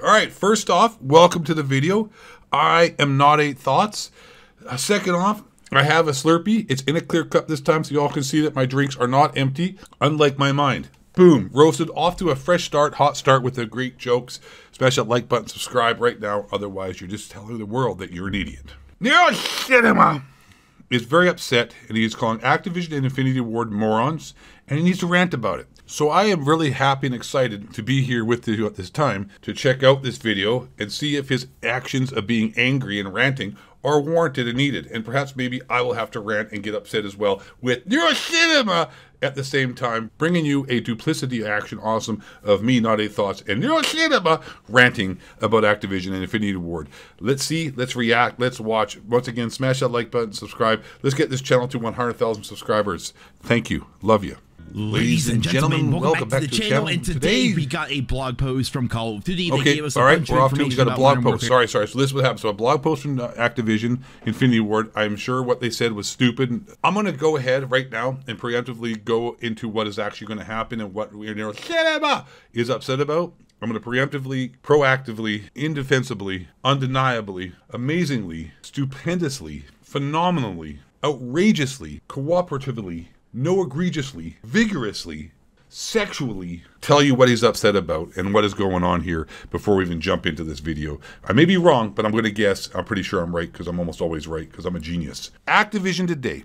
All right, first off, welcome to the video. I am not 8 Thoughts. Second off, I have a Slurpee. It's in a clear cup this time so you all can see that my drinks are not empty, unlike my mind. Boom, roasted, off to a fresh start, hot start with the great jokes. Smash that like button, subscribe right now. Otherwise, you're just telling the world that you're an idiot. Neroscinema is very upset, and he is calling Activision and Infinity Ward morons, and he needs to rant about it. So I am really happy and excited to be here with you at this time to check out this video and see if his actions of being angry and ranting are warranted and needed. And perhaps maybe I will have to rant and get upset as well with Neroscinema at the same time, bringing you a duplicity action awesome of me, not 8 Thoughts, and Neroscinema ranting about Activision and Infinity Ward. Let's see, let's react, let's watch. Once again, smash that like button, subscribe. Let's get this channel to 100,000 subscribers. Thank you. Love you. Ladies and gentlemen, welcome back to the channel. And today we got a blog post from Call of Duty. They gave us a bunch of information. We got a blog post. Sorry. So this is what happened. So a blog post from Activision, Infinity Ward. I'm sure what they said was stupid. I'm going to go ahead right now and preemptively go into what is actually going to happen and what Neroscinema is upset about. I'm going to preemptively, proactively, indefensibly, undeniably, amazingly, stupendously, phenomenally, outrageously, cooperatively, no egregiously, vigorously, sexually tell you what he's upset about and what is going on here before we even jump into this video. I may be wrong, but I'm going to guess. I'm pretty sure I'm right because I'm almost always right because I'm a genius. Activision today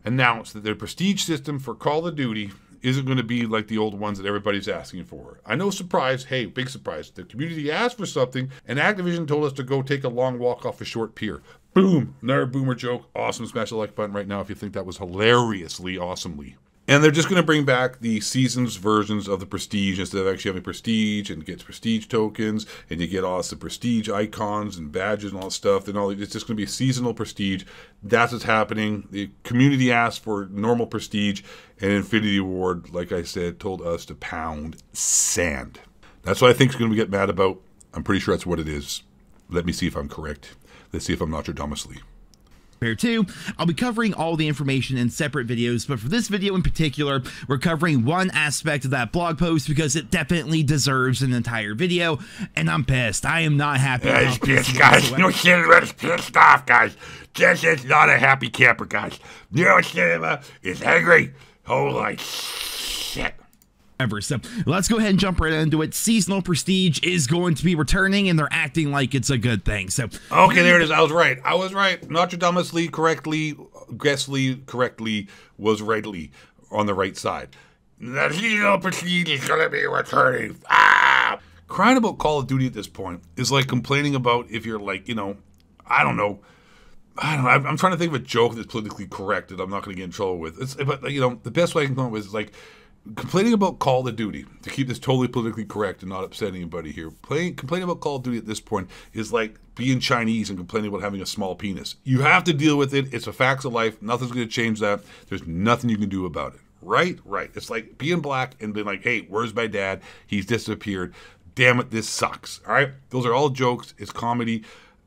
announced that their prestige system for Call of Duty isn't going to be like the old ones that everybody's asking for. I know, surprise, hey, big surprise. The community asked for something, and Activision told us to go take a long walk off a short pier. Boom, another boomer joke. Awesome, smash the like button right now if you think that was hilariously, awesomely. And they're just going to bring back the seasons versions of the Prestige instead of actually having Prestige and get Prestige tokens, and you get all the Prestige icons and badges and all that stuff. And all it's just going to be seasonal Prestige. That's what's happening. The community asked for normal Prestige, and Infinity Ward, like I said, told us to pound sand. That's what I think is going to get mad about. I'm pretty sure that's what it is. Let me see if I'm correct. Let's see if I'm Nostradamusly. Here too, I'll be covering all the information in separate videos, but for this video in particular, we're covering one aspect of that blog post because it definitely deserves an entire video, and I'm pissed. I am not happy. He's pissed, guys. Neroscinema's pissed off, guys. This is not a happy camper, guys. Neroscinema is angry. Holy shit. So let's go ahead and jump right into it. Seasonal Prestige is going to be returning, and they're acting like it's a good thing. So okay, there it is. I was right. Nostradamusly correctly, Guessly correctly, was rightly on the right side. The Seasonal Prestige is going to be returning. Crying about Call of Duty at this point is like complaining about if you're like, I don't know. I'm trying to think of a joke that's politically correct that I'm not going to get in trouble with. But the best way I can come up with is like, complaining about Call of Duty, to keep this totally politically correct and not upset anybody here, complaining about Call of Duty at this point is like being Chinese and complaining about having a small penis. You have to deal with it. It's a facts of life. Nothing's going to change that. There's nothing you can do about it. Right? It's like being black and being like, hey, where's my dad? He's disappeared. Damn it, this sucks. All right? Those are all jokes. It's comedy.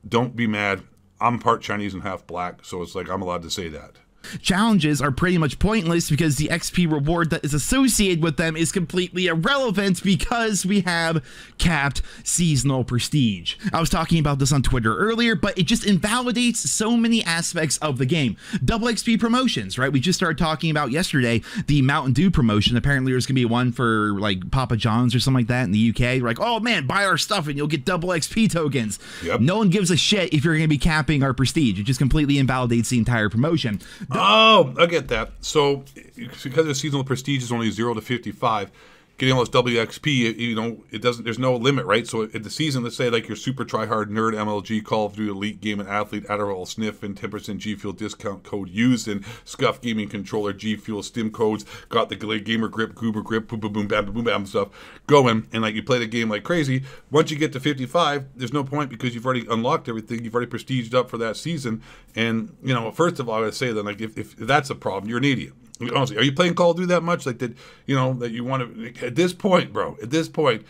Don't be mad. I'm part Chinese and half black, so it's like I'm allowed to say that. Challenges are pretty much pointless because the XP reward that is associated with them is completely irrelevant because we have capped seasonal prestige. I was talking about this on Twitter earlier, but it just invalidates so many aspects of the game. Double XP promotions, right? We just started talking about yesterday the Mountain Dew promotion. Apparently there's gonna be one for like Papa John's or something like that in the UK. Like, oh man, buy our stuff and you'll get double XP tokens. Yep. No one gives a shit if you're gonna be capping our prestige. It just completely invalidates the entire promotion. Oh, I get that. So, because the seasonal prestige is only 0 to 55, getting all this WXP, it doesn't. There's no limit, right? So, at the season, let's say like your super tryhard nerd MLG Call of Duty Elite Game and Athlete Adderall Sniff and 10% G Fuel discount code used and Scuff Gaming Controller G Fuel Stim codes got the Gamer Grip, Goober Grip, boom boom boom bam boom bam stuff going, and like you play the game like crazy. Once you get to 55, there's no point because you've already unlocked everything. You've already prestiged up for that season, and first of all, I would say that like if that's a problem, you're an idiot. Honestly, are you playing Call of Duty that much? Like that, that you want to, at this point, bro, at this point,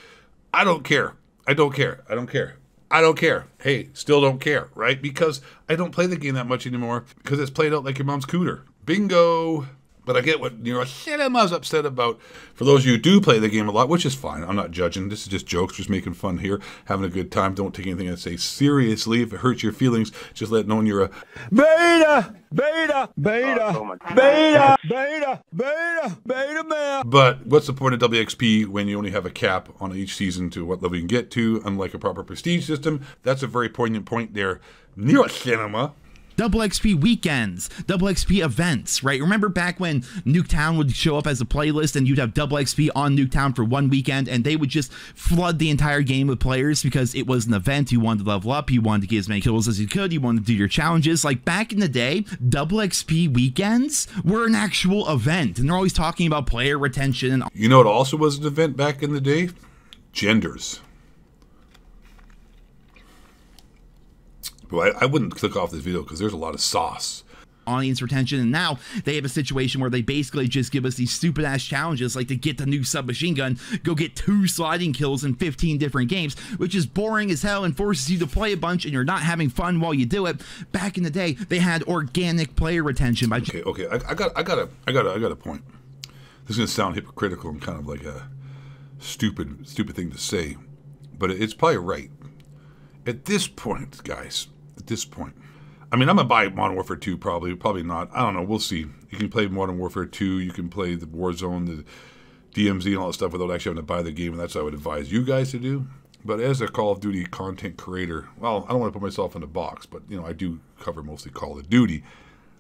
I don't care. I don't care. Hey, still don't care, right? Because I don't play the game that much anymore because it's played out like your mom's cooter. Bingo. But I get what Neroscinema'S upset about. For those of you who do play the game a lot, which is fine. I'm not judging. This is just jokes, just making fun here, having a good time. Don't take anything I say seriously. If it hurts your feelings, just let it know you're a beta man. But what's the point of WXP when you only have a cap on each season to what level you can get to, unlike a proper prestige system? That's a very poignant point there. Neroscinema. Double XP weekends, double XP events, right? Remember back when Nuketown would show up as a playlist and you'd have double XP on Nuketown for one weekend and they would just flood the entire game with players because it was an event. You wanted to level up, you wanted to get as many kills as you could, you wanted to do your challenges. Like back in the day, double XP weekends were an actual event and they're always talking about player retention. And you know what also was an event back in the day? Genders. Well, I wouldn't click off this video because there's a lot of sauce. Audience retention, and now they have a situation where they basically just give us these stupid ass challenges like to get the new submachine gun, go get 2 sliding kills in 15 different games, which is boring as hell and forces you to play a bunch and you're not having fun while you do it. Back in the day, they had organic player retention by okay. I got a point. This is gonna sound hypocritical and kind of like a stupid thing to say, but it's probably right. At this point, guys, at this point, I mean, I'm going to buy Modern Warfare 2 probably not. I don't know, we'll see. You can play Modern Warfare 2, you can play the Warzone, the DMZ and all that stuff without actually having to buy the game, and that's what I would advise you guys to do. But as a Call of Duty content creator, well, I don't want to put myself in a box, but, I do cover mostly Call of Duty.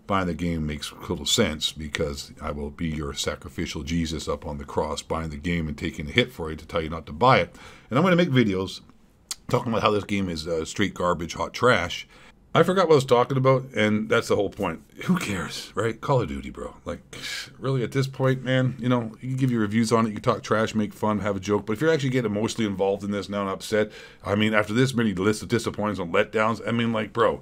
Buying the game makes little sense because I will be your sacrificial Jesus up on the cross, buying the game and taking a hit for it to tell you not to buy it. And I'm going to make videos talking about how this game is straight garbage, hot trash. I forgot what I was talking about, and that's the whole point. Who cares, right? Call of Duty, bro. Like, really, at this point, man, you can give your reviews on it, you can talk trash, make fun, have a joke, but if you're actually getting emotionally involved in this now and upset, I mean, after this many list of disappointments and letdowns, I mean, like, bro,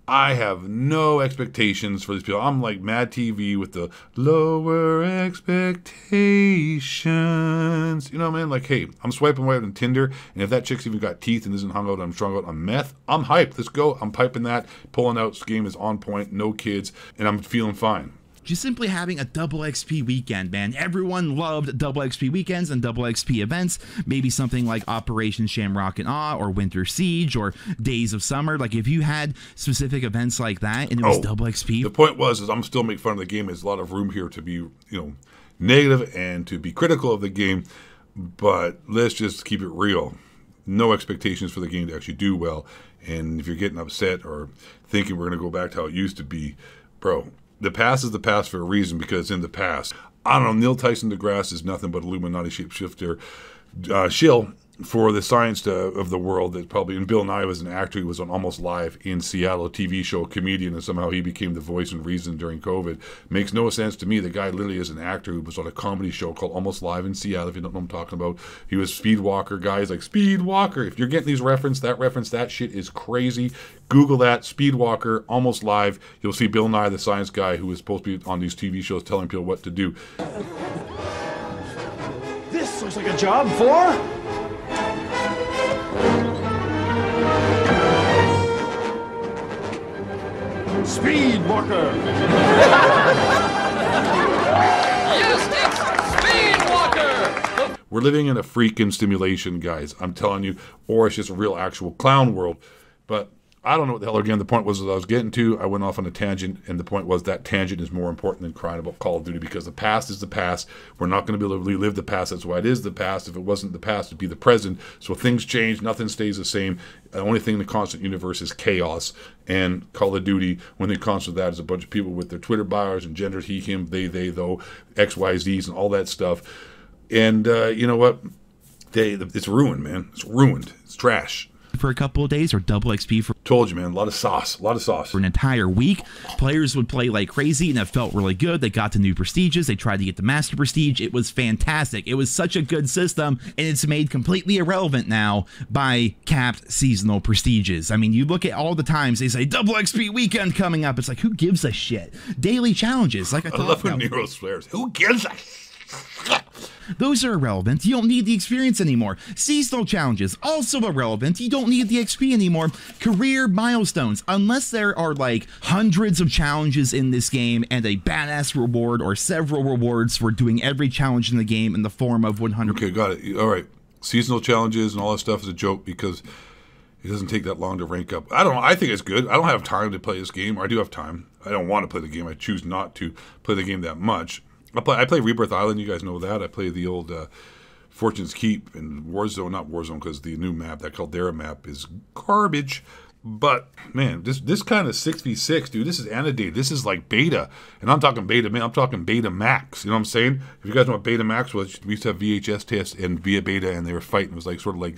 I have no expectations for these people. I'm like Mad TV with the lower expectations. You know what I mean? Like, hey, I'm swiping right on Tinder, and if that chick's even got teeth and isn't hung out, I'm strung out on meth, I'm hyped. Let's go. I'm piping that, pulling out. This game is on point, no kids, and I'm feeling fine. Just simply having a double XP weekend, man. Everyone loved double XP weekends and double XP events. Maybe something like Operation Shamrock and Awe or Winter Siege or Days of Summer. Like if you had specific events like that and it was double XP. The point was, is I'm still making fun of the game. There's a lot of room here to be, negative and to be critical of the game. But let's just keep it real. No expectations for the game to actually do well. And if you're getting upset or thinking we're going to go back to how it used to be, bro, the past is the past for a reason, because in the past, I don't know, Neil Tyson deGrasse is nothing but Illuminati shapeshifter shill for the science of the world. That probably, and Bill Nye was an actor who was on Almost Live in Seattle, a TV show, comedian, and somehow he became the voice and reason during COVID. Makes no sense to me. The guy literally is an actor who was on a comedy show called Almost Live in Seattle, if you don't know what I'm talking about. He was Speedwalker. Guys like Speedwalker. If you're getting these reference, that shit is crazy. Google that, Speedwalker, Almost Live. You'll see Bill Nye, the science guy who was supposed to be on these TV shows telling people what to do. This looks like a job for... Speedwalker! Yes, it's Speedwalker! We're living in a freaking simulation, guys. I'm telling you. Or it's just a real actual clown world. But I don't know what the hell, again, the point was that I was getting to. I went off on a tangent, and the point was that tangent is more important than crying about Call of Duty, because the past is the past. We're not going to be able to relive the past. That's why it is the past. If it wasn't the past, it'd be the present. So things change. Nothing stays the same. The only thing in the constant universe is chaos. And Call of Duty, when they constant that, is a bunch of people with their Twitter bios and genders, he, him, they, though, XYZs, and all that stuff. And you know what? It's ruined, man. It's ruined. It's trash. For a couple of days, or double XP for... Told you, man. A lot of sauce. For an entire week. Players would play like crazy, and it felt really good. They got to new prestiges. They tried to get the Master Prestige. It was fantastic. It was such a good system, and it's made completely irrelevant now by capped seasonal prestiges. I mean, you look at all the times they say, double XP weekend coming up. It's like, who gives a shit? Daily challenges, like I love when Nero swears. Who gives a shit? Those are irrelevant. You don't need the experience anymore. Seasonal challenges, also irrelevant. You don't need the XP anymore. Career milestones, unless there are like hundreds of challenges in this game and a badass reward or several rewards for doing every challenge in the game in the form of 100. Okay, got it. All right. Seasonal challenges and all that stuff is a joke because it doesn't take that long to rank up. I don't know. I think it's good. I don't have time to play this game. Or I do have time. I don't want to play the game. I choose not to play the game that much. I play Rebirth Island. You guys know that. I play the old Fortune's Keep and Warzone. Not Warzone because the new map, that Caldera map, is garbage. But, man, this kind of 6v6, dude, this is annotated. This is like beta. And I'm talking beta, man. I'm talking beta max. You know what I'm saying? If you guys know what beta max was, we used to have VHS tests and via beta, and they were fighting. It was like sort of like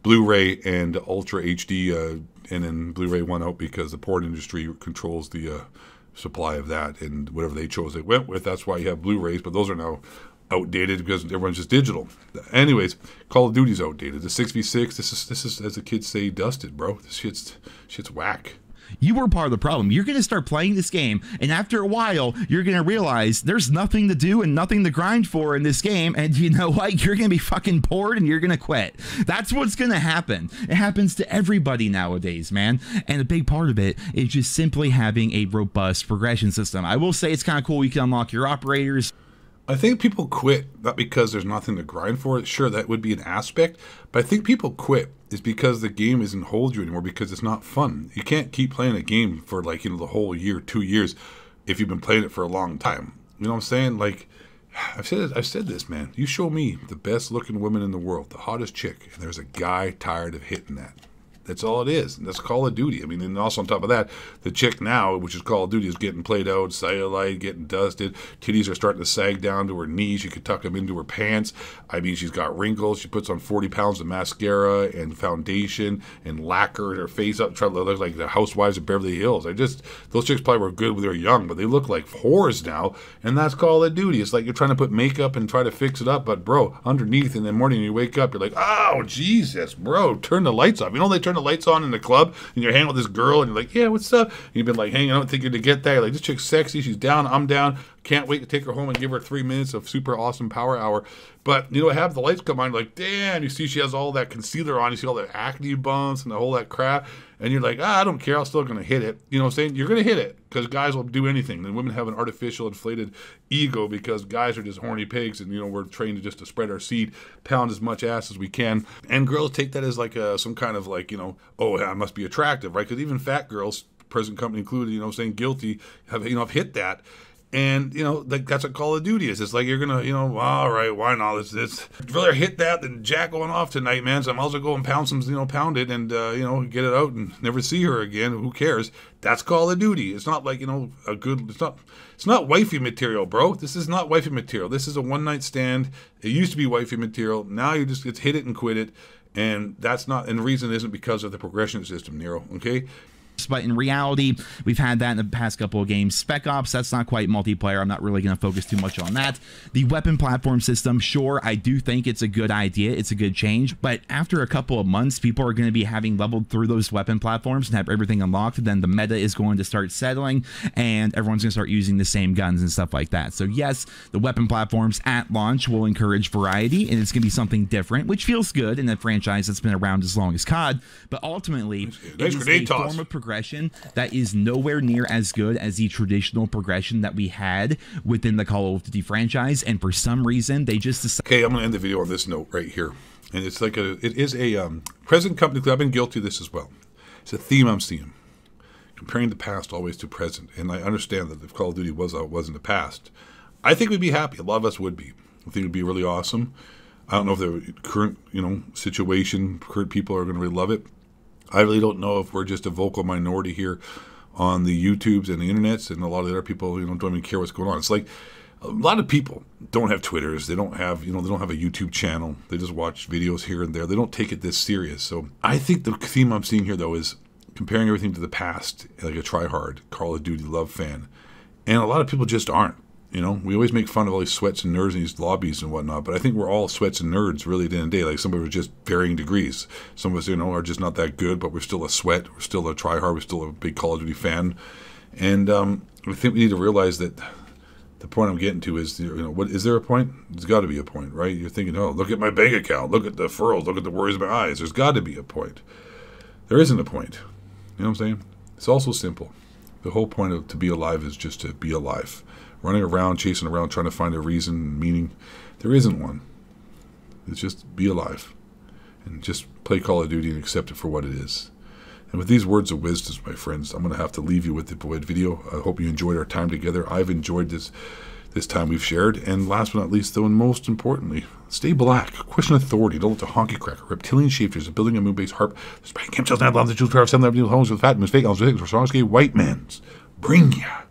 Blu-ray and Ultra HD, and then Blu-ray won out because the porn industry controls the supply of that, and whatever they chose they went with. That's why you have Blu-rays, but those are now outdated because everyone's just digital. Anyways, Call of Duty's outdated. The 6v6, this is as the kids say, dusted, bro. This shit's whack. You were part of the problem. You're going to start playing this game, and after a while, you're going to realize there's nothing to do and nothing to grind for in this game, and you know what? You're going to be fucking bored, and you're going to quit. That's what's going to happen. It happens to everybody nowadays, man, and a big part of it is just simply having a robust progression system. I will say it's kind of cool. You can unlock your operators. I think people quit not because there's nothing to grind for. Sure, that would be an aspect, but I think people quit is because the game doesn't hold you anymore because it's not fun. You can't keep playing a game for like, the whole year, 2 years if you've been playing it for a long time. You know what I'm saying? Like, I've said this, man. You show me the best looking woman in the world, the hottest chick, and there's a guy tired of hitting that. That's all it is. And that's Call of Duty. I mean, and also on top of that, the chick now, which is Call of Duty, is getting played out, cellulite, getting dusted. Titties are starting to sag down to her knees. You could tuck them into her pants. I mean, she's got wrinkles. She puts on 40 pounds of mascara and foundation and lacquer in her face up, trying to look like the housewives of Beverly Hills. Those chicks probably were good when they were young, but they look like whores now, and that's Call of Duty. It's like you're trying to put makeup and try to fix it up, but bro, underneath in the morning you wake up, you're like, oh, Jesus, bro, turn the lights off. You know they turn the lights on in the club and you're hanging with this girl and you're like, yeah, what's up? And you've been like hanging out thinking to get that. You're like, this chick's sexy, she's down, I'm down, can't wait to take her home and give her 3 minutes of super awesome power hour. But have the lights come on, you're like, damn, you see she has all that concealer on, you see all the acne bumps and the whole that crap, and you're like, I don't care, I'm still gonna hit it. You know what I'm saying? You're gonna hit it because guys will do anything. And women have an artificial inflated ego because guys are just horny pigs, and we're trained to spread our seed, pound as much ass as we can, and girls take that as like some kind of like, oh, I must be attractive, right? Because even fat girls, present company included, saying guilty, have hit that. And, like that's what Call of Duty is. It's like you're going to, all right, why not? I'd rather hit that than Jack going off tonight, man. So I might as well go and pound some, pound it and, get it out and never see her again. Who cares? That's Call of Duty. It's not like, it's not wifey material, bro. This is not wifey material. This is a one-night stand. It used to be wifey material. Now it's hit it and quit it. And that's not, and the reason isn't because of the progression system, Nero, okay? But in reality, we've had that in the past couple of games. Spec Ops, that's not quite multiplayer. I'm not really going to focus too much on that. The weapon platform system, sure, I do think it's a good idea. It's a good change. But after a couple of months, people are going to be having leveled through those weapon platforms and have everything unlocked. Then the meta is going to start settling, and everyone's going to start using the same guns and stuff like that. So yes, the weapon platforms at launch will encourage variety, and it's going to be something different, which feels good in a franchise that's been around as long as COD. But ultimately, it's a form of progression that is nowhere near as good as the traditional progression that we had within the Call of Duty franchise, and for some reason they just decided. Okay, I'm gonna end the video on this note right here, and it's like it is a present company. I've been guilty of this as well. It's a theme I'm seeing, comparing the past always to present, and I understand that if Call of Duty was how it was in the past, I think we'd be happy. A lot of us would be. I think it'd be really awesome. I don't know if the current situation, current people are going to really love it. I really don't know if we're just a vocal minority here on the YouTubes and the internets, and a lot of the other people, don't even care what's going on. It's like a lot of people don't have Twitters. They don't have, they don't have a YouTube channel. They just watch videos here and there. They don't take it this serious. So I think the theme I'm seeing here, though, is comparing everything to the past, like a try-hard Call of Duty love fan. And a lot of people just aren't. We always make fun of all these sweats and nerds in these lobbies and whatnot, but I think we're all sweats and nerds really at the end of the day. Like some of us are just varying degrees. Some of us, are just not that good, but we're still a sweat. We're still a try-hard. We're still a big Call of Duty fan. And I think we need to realize that the point I'm getting to is, what is there a point? There's got to be a point, right? You're thinking, oh, look at my bank account, look at the furrows, look at the worries of my eyes. There's got to be a point. There isn't a point. You know what I'm saying? It's also simple. The whole point of to be alive is just to be alive. Running around, chasing around, trying to find a reason and meaning. There isn't one. It's just be alive. And just play Call of Duty and accept it for what it is. And with these words of wisdom, my friends, I'm going to have to leave you with the video. I hope you enjoyed our time together. I've enjoyed this time we've shared. And last but not least, though, and most importantly, stay black. Question authority. Don't let the honky cracker, reptilian shifters, building a moon-based harp, the spike chemtrails, now the Jews, 7 homes with fat, fake, fake, white man's bring ya.